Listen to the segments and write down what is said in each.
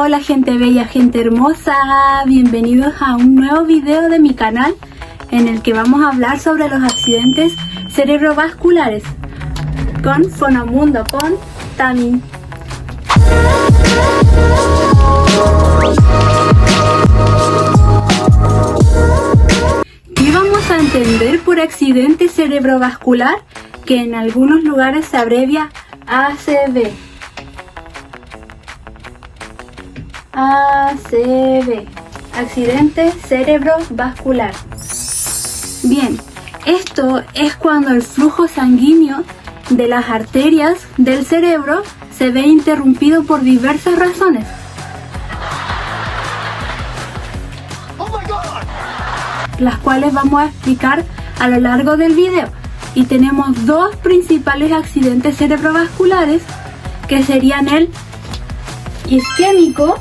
Hola gente bella, gente hermosa, bienvenidos a un nuevo video de mi canal en el que vamos a hablar sobre los accidentes cerebrovasculares con Fonomundo, con Tami. ¿Qué vamos a entender por accidente cerebrovascular? Que en algunos lugares se abrevia ACV. ACV, accidente cerebrovascular. Bien, esto es cuando el flujo sanguíneo de las arterias del cerebro se ve interrumpido por diversas razones. Las cuales vamos a explicar a lo largo del video. Y tenemos dos principales accidentes cerebrovasculares, que serían el isquémico,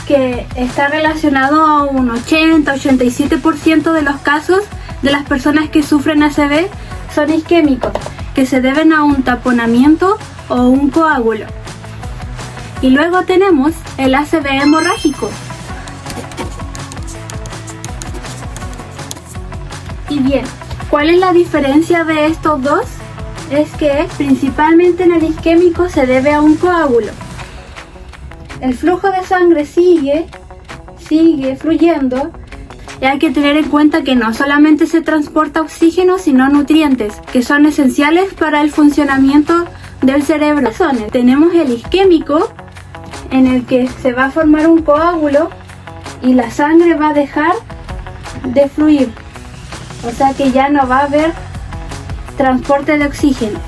que está relacionado a un 80-87% de los casos de las personas que sufren ACV son isquémicos, que se deben a un taponamiento o un coágulo. Y luego tenemos el ACV hemorrágico. Y bien, ¿cuál es la diferencia de estos dos? Es que principalmente en el isquémico se debe a un coágulo. El flujo de sangre sigue fluyendo, y hay que tener en cuenta que no solamente se transporta oxígeno, sino nutrientes, que son esenciales para el funcionamiento del cerebro. Tenemos el isquémico, en el que se va a formar un coágulo y la sangre va a dejar de fluir. O sea que ya no va a haber transporte de oxígeno.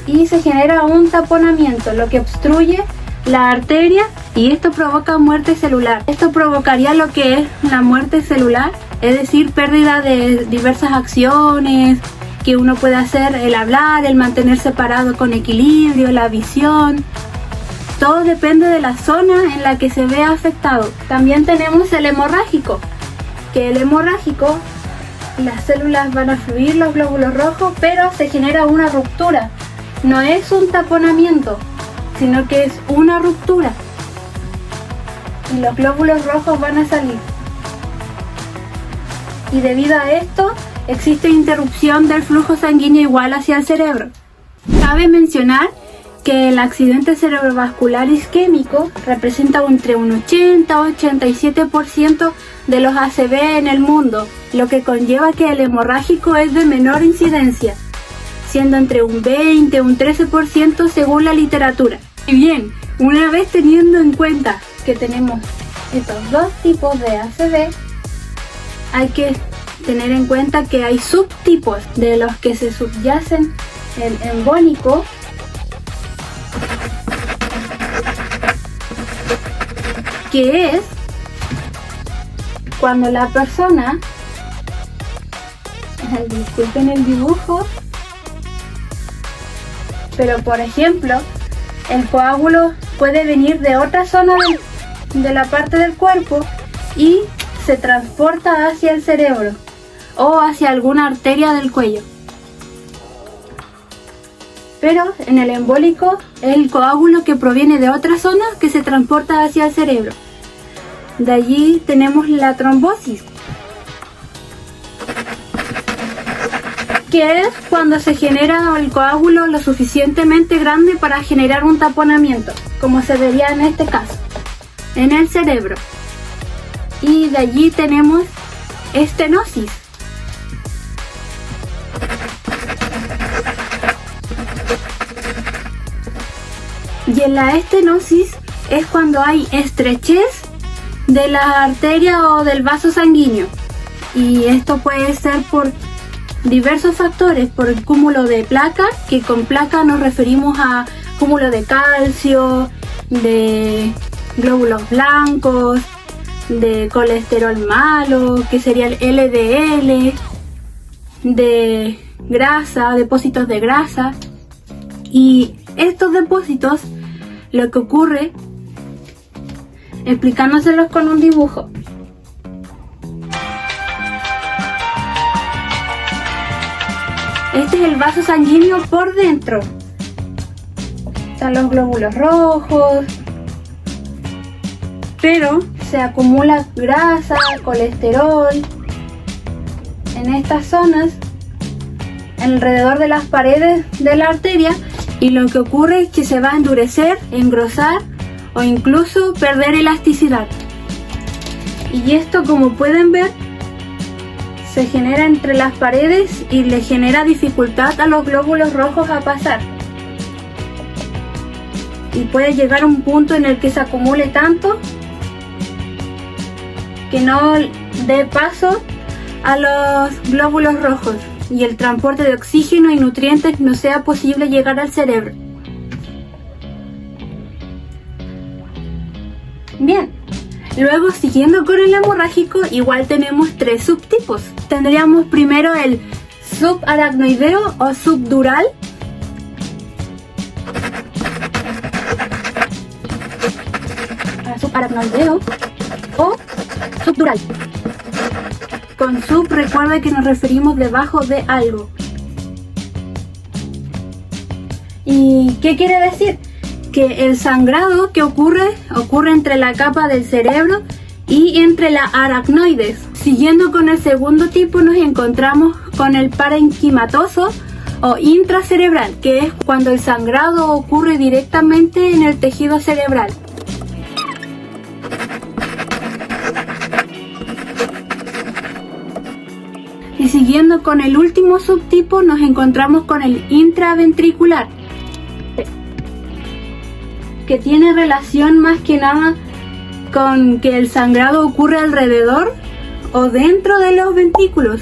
Y se genera un taponamiento, lo que obstruye la arteria, y esto provoca muerte celular. Esto provocaría lo que es la muerte celular, es decir, pérdida de diversas acciones que uno puede hacer, el hablar, el mantenerse parado con equilibrio, la visión. Todo depende de la zona en la que se vea afectado. También tenemos el hemorrágico, que el hemorrágico, las células van a fluir, los glóbulos rojos, pero se genera una ruptura. No es un taponamiento, sino que es una ruptura. Y los glóbulos rojos van a salir. Y debido a esto, existe interrupción del flujo sanguíneo igual hacia el cerebro. Cabe mencionar que el accidente cerebrovascular isquémico representa entre un 80-87% de los ACV en el mundo, lo que conlleva que el hemorrágico es de menor incidencia, siendo entre un 20 y un 13% según la literatura. Y bien, una vez teniendo en cuenta que tenemos estos dos tipos de ACV, hay que tener en cuenta que hay subtipos de los que se subyacen el embólico, que es cuando la persona, disculpen el dibujo, pero por ejemplo, el coágulo puede venir de otra zona de la parte del cuerpo y se transporta hacia el cerebro o hacia alguna arteria del cuello. Pero en el embólico es el coágulo que proviene de otra zona que se transporta hacia el cerebro. De allí tenemos la trombosis, que es cuando se genera el coágulo lo suficientemente grande para generar un taponamiento, como se vería en este caso, en el cerebro. Y de allí tenemos estenosis, y en la estenosis es cuando hay estrechez de la arteria o del vaso sanguíneo, y esto puede ser por diversos factores, por el cúmulo de placa, que con placa nos referimos a cúmulo de calcio, de glóbulos blancos, de colesterol malo, que sería el LDL, de grasa, depósitos de grasa. Y estos depósitos, lo que ocurre, explicándoselos con un dibujo. Este es el vaso sanguíneo por dentro. Están los glóbulos rojos, pero se acumula grasa, colesterol en estas zonas alrededor de las paredes de la arteria, y lo que ocurre es que se va a endurecer, engrosar o incluso perder elasticidad. Y esto, como pueden ver, se genera entre las paredes y le genera dificultad a los glóbulos rojos a pasar. Y puede llegar a un punto en el que se acumule tanto que no dé paso a los glóbulos rojos y el transporte de oxígeno y nutrientes no sea posible llegar al cerebro. Bien, luego siguiendo con el hemorrágico, igual tenemos 3 subtipos. Tendríamos primero el subaracnoideo o subdural, subaracnoideo o subdural. Con sub, recuerda que nos referimos debajo de algo. ¿Y qué quiere decir? Que el sangrado que ocurre entre la capa del cerebro y entre la aracnoides. Siguiendo con el segundo tipo, nos encontramos con el parenquimatoso o intracerebral, que es cuando el sangrado ocurre directamente en el tejido cerebral. Y siguiendo con el último subtipo, nos encontramos con el intraventricular, que tiene relación más que nada con que el sangrado ocurre alrededor o dentro de los ventrículos.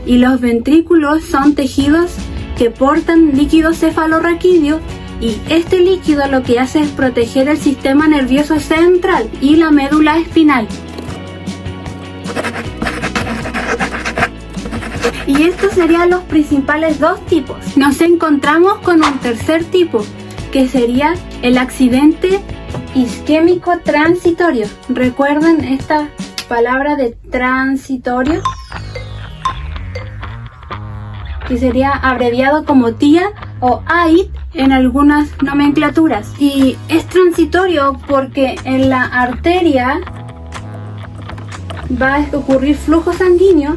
Y los ventrículos son tejidos que portan líquido cefalorraquídeo, y este líquido lo que hace es proteger el sistema nervioso central y la médula espinal. Y estos serían los principales 2 tipos. Nos encontramos con un tercer tipo, que sería el accidente isquémico transitorio. ¿Recuerdan esta palabra de transitorio? Que sería abreviado como TIA o AIT en algunas nomenclaturas. Y es transitorio porque en la arteria va a ocurrir flujo sanguíneo,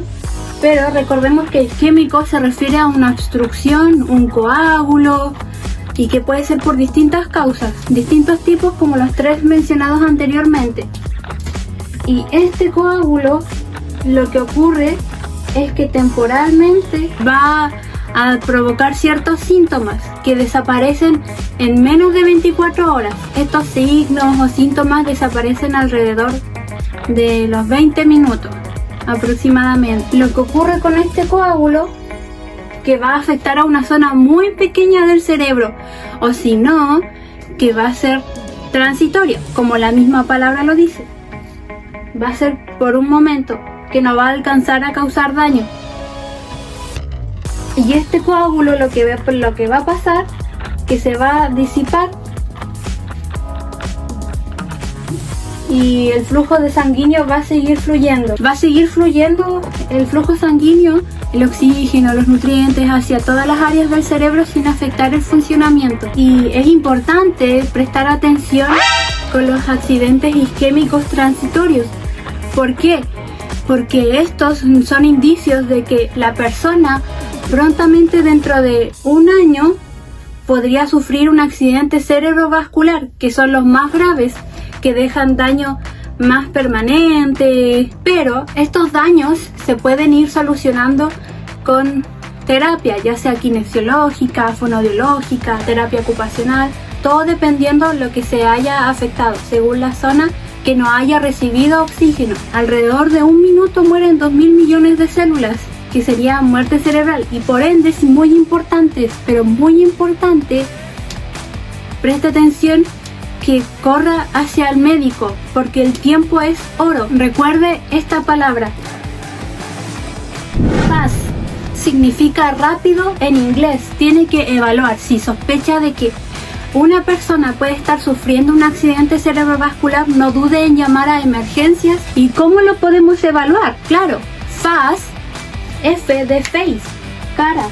pero recordemos que isquémico se refiere a una obstrucción, un coágulo, y que puede ser por distintas causas, distintos tipos como los 3 mencionados anteriormente. Y este coágulo, lo que ocurre es que temporalmente va a provocar ciertos síntomas que desaparecen en menos de 24 horas. Estos signos o síntomas desaparecen alrededor de los 20 minutos aproximadamente. Lo que ocurre con este coágulo, que va a afectar a una zona muy pequeña del cerebro, o si no, que va a ser transitorio, como la misma palabra lo dice. Va a ser por un momento, que no va a alcanzar a causar daño. Y este coágulo lo que va a pasar, que se va a disipar y el flujo de sanguíneo va a seguir fluyendo. Va a seguir fluyendo el flujo sanguíneo, el oxígeno, los nutrientes hacia todas las áreas del cerebro sin afectar el funcionamiento. Y es importante prestar atención con los accidentes isquémicos transitorios. ¿Por qué? Porque estos son indicios de que la persona prontamente dentro de un año podría sufrir un accidente cerebrovascular, que son los más graves, que dejan daño más permanente, pero estos daños se pueden ir solucionando con terapia, ya sea kinesiológica, fonoaudiológica, terapia ocupacional, todo dependiendo de lo que se haya afectado, según la zona que no haya recibido oxígeno. Alrededor de un minuto mueren 2.000 millones de células, que sería muerte cerebral, y por ende es muy importante, pero muy importante, presta atención que corra hacia el médico, porque el tiempo es oro. Recuerde esta palabra. Fast significa rápido en inglés. Tiene que evaluar. Si sospecha de que una persona puede estar sufriendo un accidente cerebrovascular, no dude en llamar a emergencias. ¿Y cómo lo podemos evaluar? Claro, FAST, F de face, cara.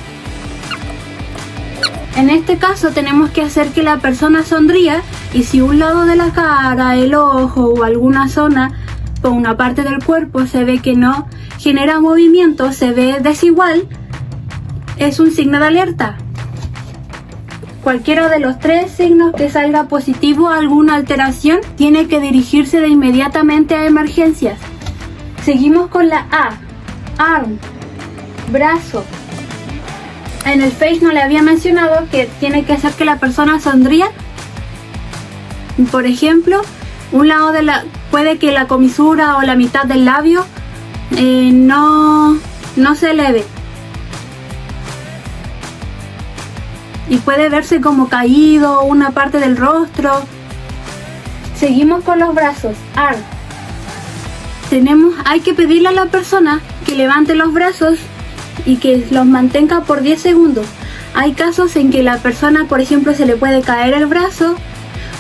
En este caso tenemos que hacer que la persona sonría, y si un lado de la cara, el ojo o alguna zona o una parte del cuerpo se ve que no genera movimiento, se ve desigual, es un signo de alerta. Cualquiera de los 3 signos que salga positivo a alguna alteración tiene que dirigirse de inmediatamente a emergencias. Seguimos con la A, arm, brazo. En el face no le había mencionado que tiene que hacer que la persona sonría. Por ejemplo, un lado puede que la comisura o la mitad del labio no se eleve. Y puede verse como caído una parte del rostro. Seguimos con los brazos, arm. Hay que pedirle a la persona que levante los brazos y que los mantenga por 10 segundos. Hay casos en que la persona, por ejemplo, se le puede caer el brazo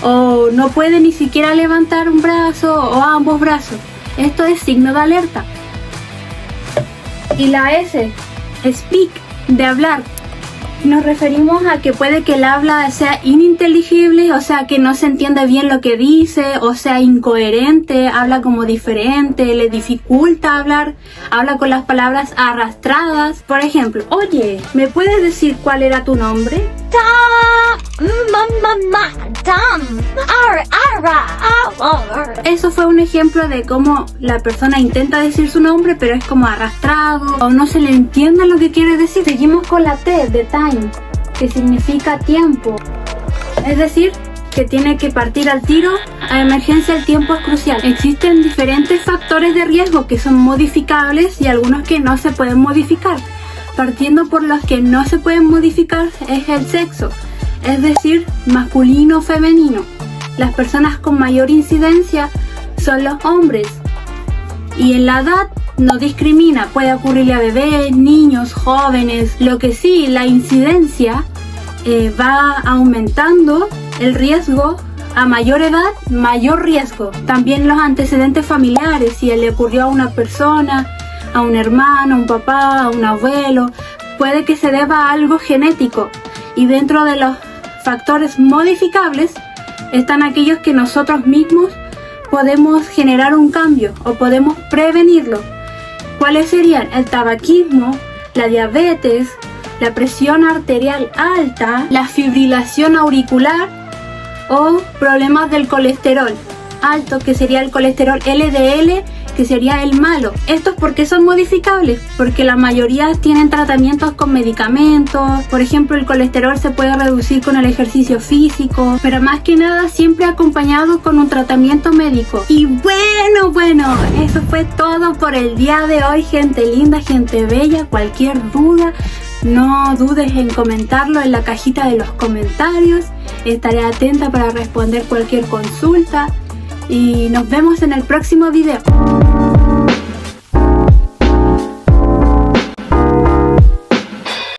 o no puede ni siquiera levantar un brazo o ambos brazos. Esto es signo de alerta. Y la S, speak, de hablar. Nos referimos a que puede que el habla sea ininteligible, o sea que no se entiende bien lo que dice, o sea incoherente, habla como diferente, le dificulta hablar, habla con las palabras arrastradas. Por ejemplo, oye, ¿me puedes decir cuál era tu nombre? Eso fue un ejemplo de cómo la persona intenta decir su nombre, pero es como arrastrado o no se le entiende lo que quiere decir. Seguimos con la T de time, que significa tiempo. Es decir, que tiene que partir al tiro. A emergencia el tiempo es crucial. Existen diferentes factores de riesgo que son modificables y algunos que no se pueden modificar. Partiendo por los que no se pueden modificar es el sexo, es decir, masculino o femenino. Las personas con mayor incidencia son los hombres. Y en la edad no discrimina, puede ocurrirle a bebés, niños, jóvenes. Lo que sí, la incidencia va aumentando el riesgo. A mayor edad, mayor riesgo. También los antecedentes familiares, si le ocurrió a una persona, a un hermano, a un papá, a un abuelo, puede que se deba a algo genético. Y dentro de los factores modificables están aquellos que nosotros mismos podemos generar un cambio o podemos prevenirlo. ¿Cuáles serían? El tabaquismo, la diabetes, la presión arterial alta, la fibrilación auricular o problemas del colesterol alto, que sería el colesterol LDL, que sería el malo. Esto es porque son modificables, porque la mayoría tienen tratamientos con medicamentos. Por ejemplo, el colesterol se puede reducir con el ejercicio físico, pero más que nada siempre acompañado con un tratamiento médico. Y bueno, eso fue todo por el día de hoy, gente linda, gente bella. Cualquier duda, no dudes en comentarlo en la cajita de los comentarios. Estaré atenta para responder cualquier consulta. Y nos vemos en el próximo video.